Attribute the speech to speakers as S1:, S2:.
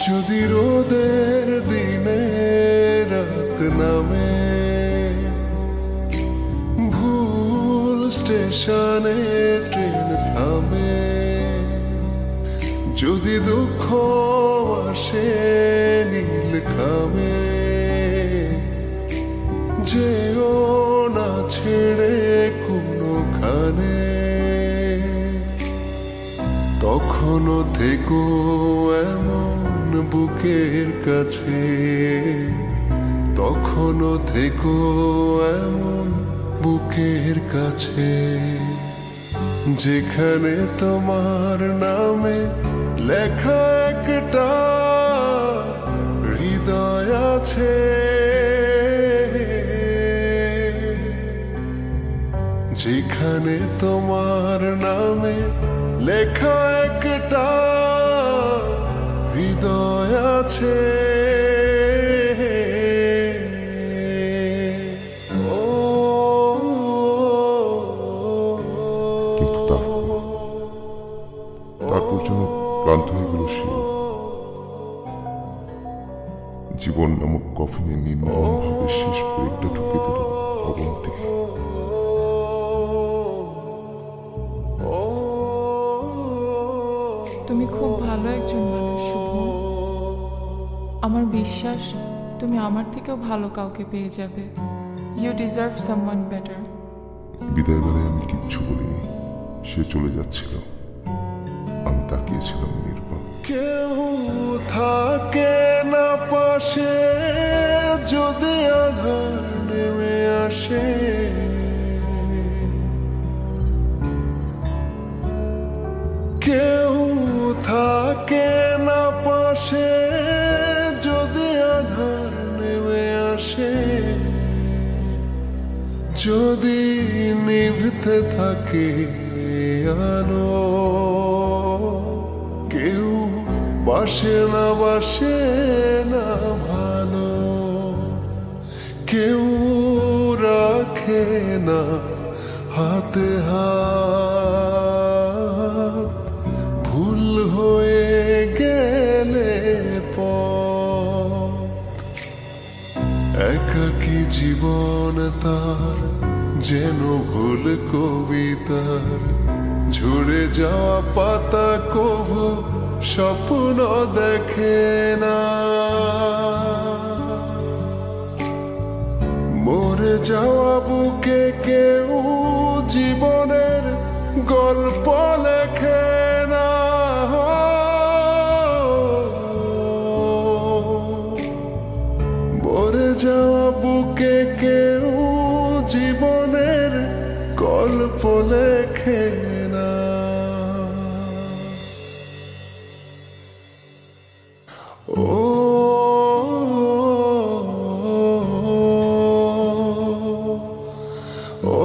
S1: যদি রোদের দিনে রাত নামে, ভুল স্টেশনে ট্রেন থামে, যদি দুঃখ আসে নীল খামে, যেও না ছেড়ে কোনোখানে, তখনও থেকো এমন বুকের কাছে, তখনও থেকো এমন বুকের কাছে, যেখানে তোমার নামে লেখা একটা হৃদয় আছে, যেখানে তোমার নামে লেখা একটা হৃদয় আছে।
S2: কিন্তু তারপর যেন ক্লান্ত হয়ে গেল সে। জীবন নামক কফিনে নির্মম ভাবে শেষ ব্রেকটা ঢুকে দিল অবন্তী।
S3: তুমি খুব ভালো একজন মানুষ শুভ। আমার বিশ্বাস তুমি আমার থেকেও ভালো কাউকে পেয়ে যাবে। You deserve someone better.
S2: বিদায় বেলায় আমি কিচ্ছু বলিনি। সে চলে যাচ্ছিল, আমি তাকিয়েছিলাম নির্বাক।
S1: কেউ থাকে না পাশে যদি আধার নেমে আসে, কেউ থাকে না পাশে যদি আধার নেমে আসে, যদি নিভতে থাকে আলো, কেউ বাসে না ভালো, কেউ রাখে না হাতে হাত, ভুল হয়ে গেলে পথ, একাকী জীবন তার যেন ভুল কবিতার, ঝরে যাওয়া পাতা কভু স্বপ্ন দেখে না, মরে যাওয়া বুকে কেউ জীবনের গল্প লেখে না, মরে যাওয়া বুকে কেউ জীবনের গল্প লেখে না। ও